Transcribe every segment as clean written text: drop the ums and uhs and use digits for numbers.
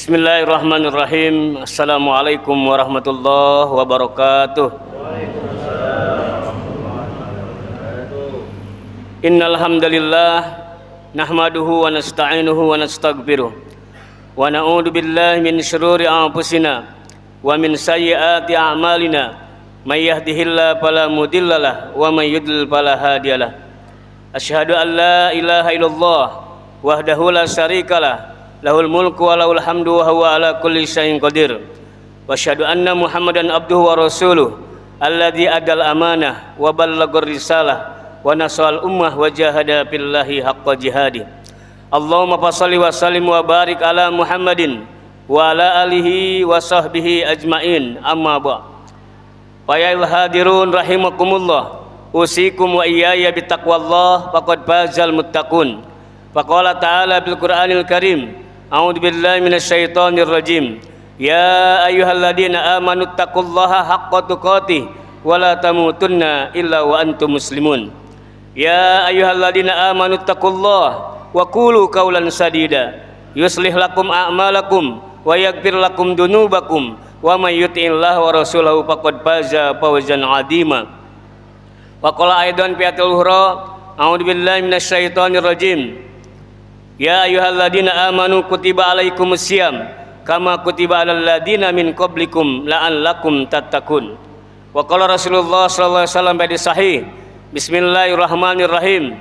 Bismillahirrahmanirrahim. Assalamualaikum warahmatullahi wabarakatuh. Innal hamdalillah nahmaduhu wa nasta'inuhu wa nastaghfiruh wa na'udzu billahi min shururi anfusina wa min sayyiati a'malina may yahdihillahu fala mudhillalah wa may yudlil fala hadiyalah. Asyhadu an la ilaha illallah wahdahu la syarikalah lahul mulku wa lahul hamdu wa huwa ala kulli syai'in qadir. Wa asyhadu anna Muhammadan abduhu wa rasuluh alladzi adal amanah wa ballaghar risalah wa nasal ummah wa jahada billahi haqqa jihadi. Allahumma fashalli wa sallim wa barik ala Muhammadin wa ala alihi wa sahbihi ajmain. Amma ba. Fayal hadirun rahimakumullah. Usikum wa iyaya bitaqwallah faqad fazal muttaqun. Faqala ta'ala bil Qur'anil Karim. A'udzu billahi minasyaitonir rajim. Ya ayyuhalladzina amanu taqullaha haqqa tuqatih wa la tamutunna illa wa antum muslimun. Ya ayyuhalladzina amanu taqullaha wa qulu qawlan sadida yuslih lakum a'malakum wa yaghfir lakum dunubakum wa may yuti'illaha wa rasulahu faqad faza fawzan 'azima. Wa qala aidan fi ayatil ukhra a'udzu billahi minasyaitonir rajim. Ya ayyuhalladzina amanu kutiba alaikumusiyam kama kutiba alal ladzina min qablikum la'allakum tattaqun. Wa qala Rasulullah sallallahu alaihi wasallam hadis sahih. Bismillahirrahmanirrahim.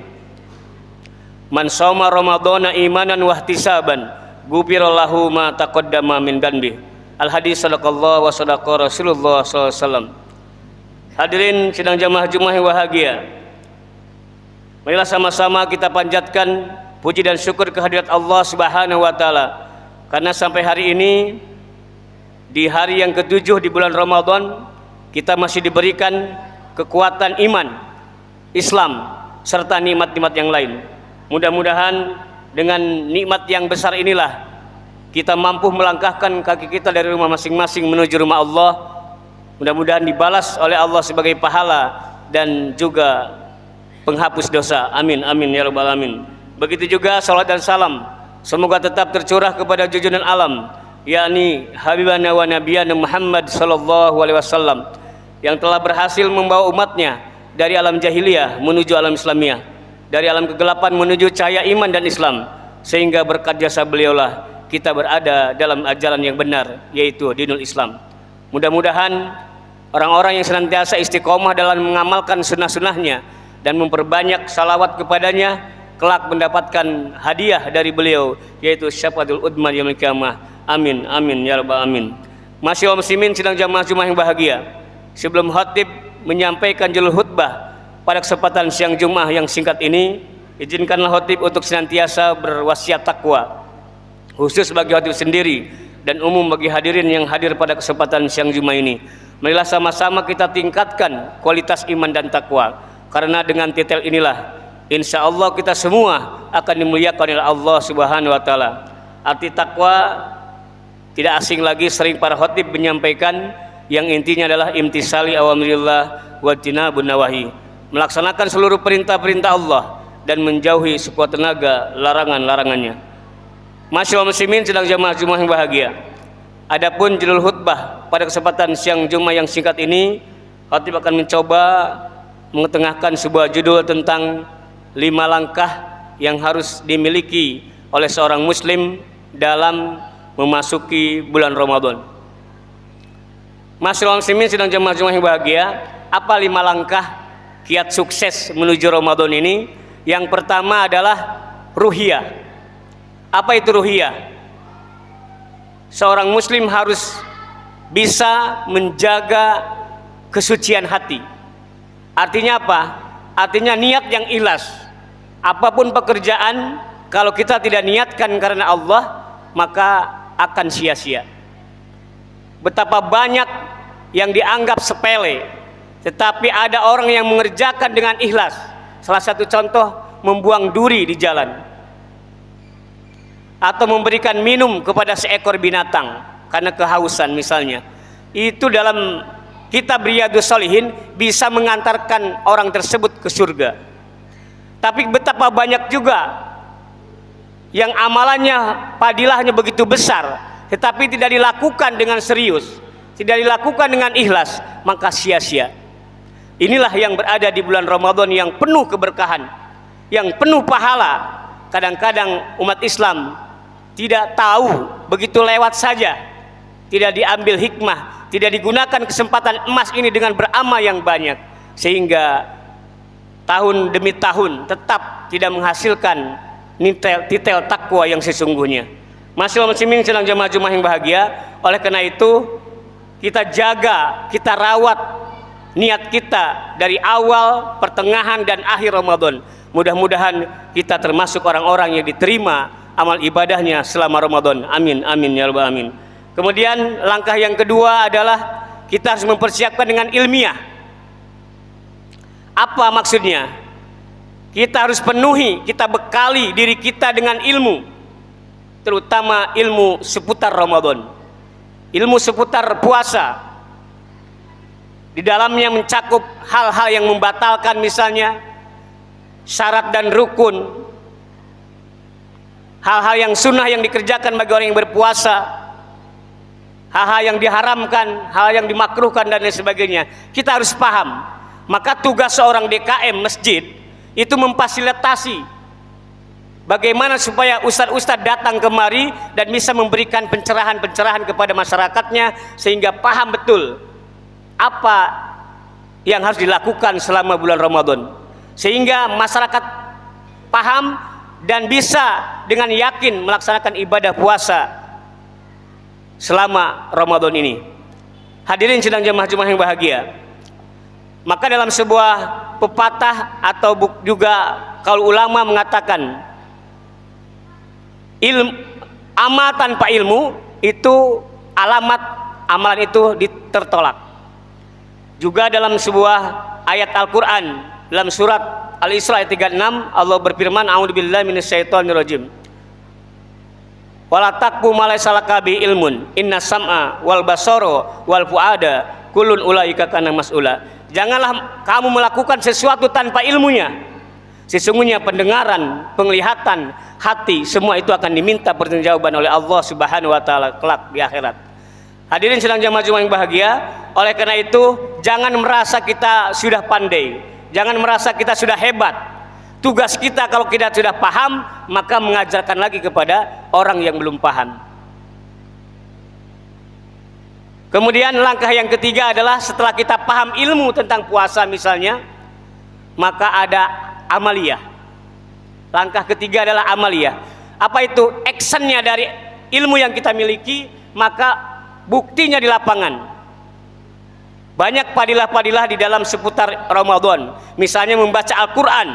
Man shoma ramadhana imanan wa ihtisaban ghufirallahu ma taqaddama min dhanbi. Al hadis sadaqallahu wa sadaqa Rasulullah sallallahu alaihi wasallam. Hadirin sidang jamaah Jumat yang bahagia. Marilah sama-sama kita panjatkan puji dan syukur kehadirat Allah Subhanahu wa taala karena sampai hari ini di hari yang ke-7 di bulan Ramadan kita masih diberikan kekuatan iman, Islam serta nikmat-nikmat yang lain. Mudah-mudahan dengan nikmat yang besar inilah kita mampu melangkahkan kaki kita dari rumah masing-masing menuju rumah Allah. Mudah-mudahan dibalas oleh Allah sebagai pahala dan juga penghapus dosa. Amin amin ya rabbal alamin. Begitu juga salat dan salam semoga tetap tercurah kepada junjungan alam yakni habibana wa nabiyana Muhammad sallallahu alaihi wasallam yang telah berhasil membawa umatnya dari alam jahiliyah menuju alam Islamiyah, dari alam kegelapan menuju cahaya iman dan Islam, sehingga berkat jasa beliaulah kita berada dalam ajaran yang benar yaitu dinul Islam. Mudah-mudahan orang-orang yang senantiasa istiqomah dalam mengamalkan sunnah-sunnahnya dan memperbanyak salawat kepadanya kelak mendapatkan hadiah dari beliau yaitu syafaatul udma yaumil qiyamah. Amin amin ya rabbal alamin. Masyaallah muslimin sidang jamaah Jumat yang bahagia. Sebelum khatib menyampaikan julul khutbah pada kesempatan siang Jumat yang singkat ini, izinkanlah khatib untuk senantiasa berwasiat takwa khusus bagi khatib sendiri dan umum bagi hadirin yang hadir pada kesempatan siang Jumat ini. Marilah sama-sama kita tingkatkan kualitas iman dan takwa karena dengan titel inilah insya Allah kita semua akan dimuliakan oleh Allah Subhanahu wa taala. Arti takwa tidak asing lagi, sering para khatib menyampaikan yang intinya adalah imtisali awamirillah wa tinabun nawahi, melaksanakan seluruh perintah-perintah Allah dan menjauhi sekuat tenaga larangan-larangannya. Masyaallah muslimin sedang jamaah Jumat yang bahagia. Adapun judul khutbah pada kesempatan siang Jumat yang singkat ini, khatib akan mencoba mengetengahkan sebuah judul tentang 5 langkah yang harus dimiliki oleh seorang muslim dalam memasuki bulan Ramadan. Masyaallah muslimin sedang jamaah Jumat yang bahagia, apa 5 langkah kiat sukses menuju Ramadan ini? Yang pertama adalah ruhiyah. Apa itu ruhiyah? Seorang muslim harus bisa menjaga kesucian hati. Artinya apa? Artinya niat yang ikhlas. Apapun pekerjaan kalau kita tidak niatkan karena Allah maka akan sia-sia. Betapa banyak yang dianggap sepele tetapi ada orang yang mengerjakan dengan ikhlas. Salah satu contoh, membuang duri di jalan atau memberikan minum kepada seekor binatang karena kehausan misalnya. Itu dalam kitab Riyadhus Shalihin bisa mengantarkan orang tersebut ke surga. Tapi betapa banyak juga yang amalannya padilahnya begitu besar tetapi tidak dilakukan dengan serius, tidak dilakukan dengan ikhlas, maka sia-sia. Inilah yang berada di bulan Ramadan yang penuh keberkahan, yang penuh pahala. Kadang-kadang umat Islam tidak tahu, begitu lewat saja, tidak diambil hikmah, tidak digunakan kesempatan emas ini dengan beramal yang banyak, sehingga tahun demi tahun tetap tidak menghasilkan titel takwa yang sesungguhnya. Masyaallah muslimin sedang jemaah-jemaah yang bahagia, oleh karena itu kita jaga, kita rawat niat kita dari awal, pertengahan, dan akhir Ramadan. Mudah-mudahan kita termasuk orang-orang yang diterima amal ibadahnya selama Ramadan. Amin, amin ya rabbal alamin. Kemudian langkah yang kedua adalah kita harus mempersiapkan dengan ilmiah. Apa maksudnya? Kita harus penuhi, kita bekali diri kita dengan ilmu, terutama ilmu seputar Ramadan, ilmu seputar puasa. Di dalamnya mencakup hal-hal yang membatalkan, misalnya syarat dan rukun, hal-hal yang sunnah yang dikerjakan bagi orang yang berpuasa, hal-hal yang diharamkan, hal yang dimakruhkan, dan lain sebagainya. Kita harus paham. Maka tugas seorang DKM masjid itu memfasilitasi bagaimana supaya ustadz-ustadz datang kemari dan bisa memberikan pencerahan-pencerahan kepada masyarakatnya, sehingga paham betul apa yang harus dilakukan selama bulan Ramadan, sehingga masyarakat paham dan bisa dengan yakin melaksanakan ibadah puasa selama Ramadan ini. Hadirin sidang jemaah-jemaah yang bahagia, maka dalam sebuah pepatah atau juga kaul ulama mengatakan, amal tanpa ilmu itu alamat amalan itu tertolak. Juga dalam sebuah ayat Al-Quran, dalam surat Al-Isra ayat 36, Allah berfirman, a'udzubillahi minasyaitonirrajim, wala taqfu ma laysa laka bi ilmun inna sam'a wal basara wal fuada kullun ulaika kana mas'ula. Janganlah kamu melakukan sesuatu tanpa ilmunya. Sesungguhnya pendengaran, penglihatan, hati, semua itu akan diminta pertanggungjawaban oleh Allah Subhanahu wa taala kelak di akhirat. Hadirin sedang jemaah-jemaah yang bahagia, oleh karena itu jangan merasa kita sudah pandai, jangan merasa kita sudah hebat. Tugas kita kalau kita sudah paham, maka mengajarkan lagi kepada orang yang belum paham. Kemudian langkah yang ketiga adalah setelah kita paham ilmu tentang puasa misalnya, maka ada amaliyah. Langkah ketiga adalah amaliyah. Apa itu? Actionnya dari ilmu yang kita miliki, maka buktinya di lapangan. Banyak padilah-padilah di dalam seputar Ramadan. Misalnya membaca Al-Quran.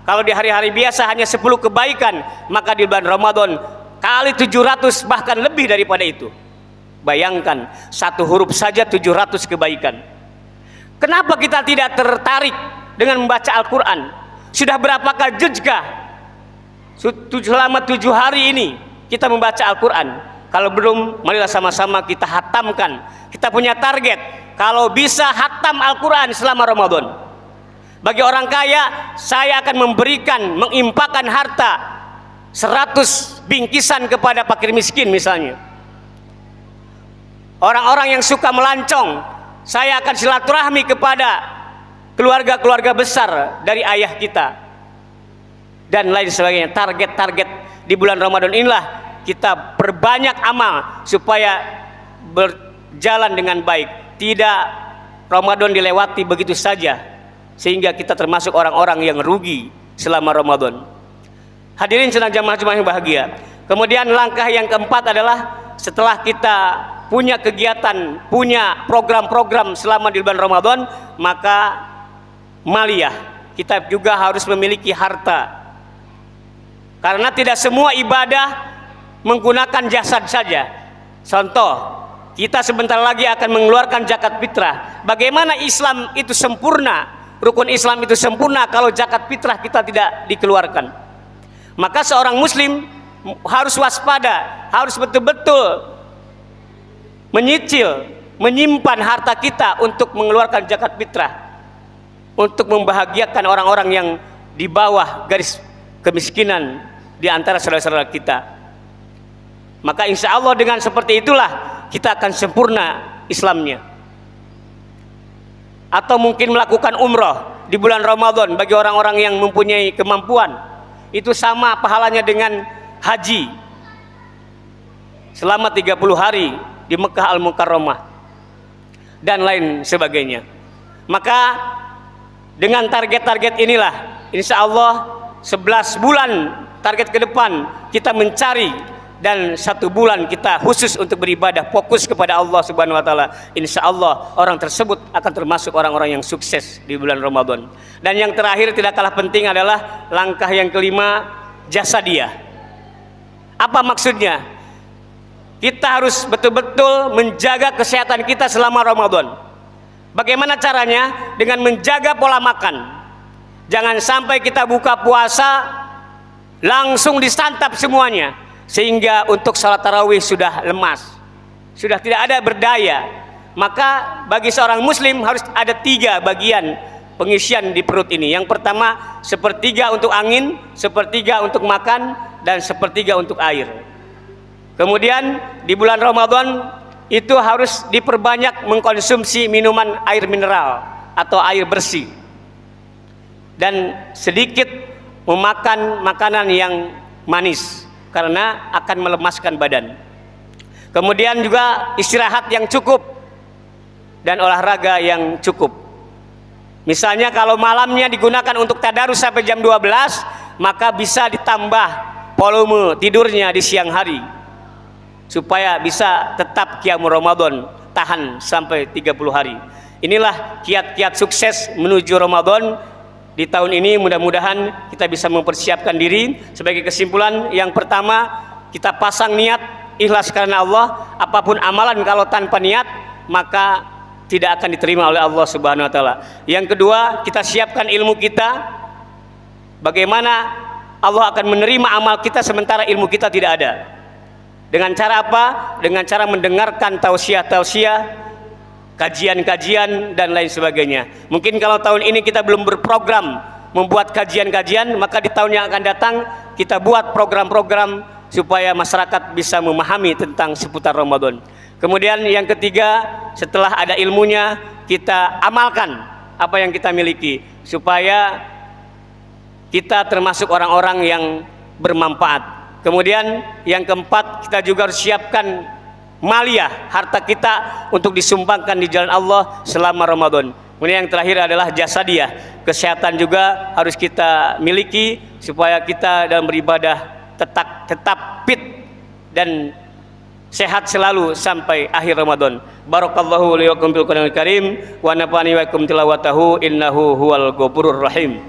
Kalau di hari-hari biasa hanya 10 kebaikan, maka di bulan Ramadan kali 700 bahkan lebih daripada itu. Bayangkan, satu huruf saja 700 kebaikan. Kenapa kita tidak tertarik dengan membaca Al-Quran? Sudah berapakah jejgah selama 7 hari ini kita membaca Al-Quran? Kalau belum, marilah sama-sama kita hatamkan. Kita punya target, kalau bisa hatam Al-Quran selama Ramadan. Bagi orang kaya, saya akan memberikan, mengimpakkan harta 100 bingkisan kepada fakir miskin misalnya. Orang-orang yang suka melancong, saya akan silaturahmi kepada keluarga-keluarga besar dari ayah kita, dan lain sebagainya. Target-target di bulan Ramadan inilah kita perbanyak amal supaya berjalan dengan baik. Tidak Ramadan dilewati begitu saja, sehingga kita termasuk orang-orang yang rugi selama Ramadan. Hadirin sedang jamaah-jamaah yang bahagia. Kemudian langkah yang keempat adalah setelah kita punya kegiatan, punya program-program selama di bulan Ramadan, maka maliyah, kita juga harus memiliki harta. Karena tidak semua ibadah menggunakan jasad saja. Contoh, kita sebentar lagi akan mengeluarkan zakat fitrah. Bagaimana Islam itu sempurna, rukun Islam itu sempurna kalau zakat fitrah kita tidak dikeluarkan? Maka seorang muslim harus waspada, harus betul-betul menyicil, menyimpan harta kita untuk mengeluarkan zakat fitrah, untuk membahagiakan orang-orang yang di bawah garis kemiskinan di antara saudara-saudara kita. Maka insya Allah dengan seperti itulah kita akan sempurna Islamnya. Atau mungkin melakukan umroh di bulan Ramadan bagi orang-orang yang mempunyai kemampuan, itu sama pahalanya dengan haji selama 30 hari di Mekah Al-Mukarramah dan lain sebagainya. Maka dengan target-target inilah insya Allah 11 bulan target ke depan kita mencari, dan 1 bulan kita khusus untuk beribadah fokus kepada Allah Subhanahu wa taala. Insya Allah orang tersebut akan termasuk orang-orang yang sukses di bulan Ramadan. Dan yang terakhir tidak kalah penting adalah langkah yang kelima, jasadiyah. Apa maksudnya? Kita harus betul-betul menjaga kesehatan kita selama Ramadan. Bagaimana caranya? Dengan menjaga pola makan. Jangan sampai kita buka puasa langsung disantap semuanya, sehingga untuk salat tarawih sudah lemas, sudah tidak ada berdaya. Maka bagi seorang muslim harus ada 3 bagian pengisian di perut ini. Yang pertama, 1/3 untuk angin, 1/3 untuk makan, dan 1/3 untuk air. Kemudian di bulan Ramadan itu harus diperbanyak mengkonsumsi minuman air mineral atau air bersih, dan sedikit memakan makanan yang manis karena akan melemaskan badan. Kemudian juga istirahat yang cukup dan olahraga yang cukup. Misalnya kalau malamnya digunakan untuk tadarus sampai jam 12, maka bisa ditambah volume tidurnya di siang hari supaya bisa tetap qiyamul Ramadan, tahan sampai 30 hari. Inilah kiat-kiat sukses menuju Ramadan di tahun ini. Mudah-mudahan kita bisa mempersiapkan diri. Sebagai kesimpulan, yang pertama, kita pasang niat ikhlas karena Allah. Apapun amalan kalau tanpa niat, maka tidak akan diterima oleh Allah Subhanahu wa taala. Yang kedua, kita siapkan ilmu kita. Bagaimana Allah akan menerima amal kita sementara ilmu kita tidak ada? Dengan cara apa? Dengan cara mendengarkan tausiah-tausiah, kajian-kajian dan lain sebagainya. Mungkin kalau tahun ini kita belum berprogram membuat kajian-kajian, maka di tahun yang akan datang kita buat program-program supaya masyarakat bisa memahami tentang seputar Ramadan. Kemudian yang ketiga, setelah ada ilmunya, kita amalkan apa yang kita miliki supaya kita termasuk orang-orang yang bermanfaat. Kemudian yang keempat, kita juga harus siapkan maliyah, harta kita untuk disumbangkan di jalan Allah selama Ramadan. Kemudian yang terakhir adalah jasadiyah, kesehatan juga harus kita miliki supaya kita dalam beribadah tetap fit dan sehat selalu sampai akhir Ramadan. Barakallahu li wa lakum bil Qur'anil Karim wa nafa'ani wa ikum tilawatahu innahu huwal ghafurur rahim.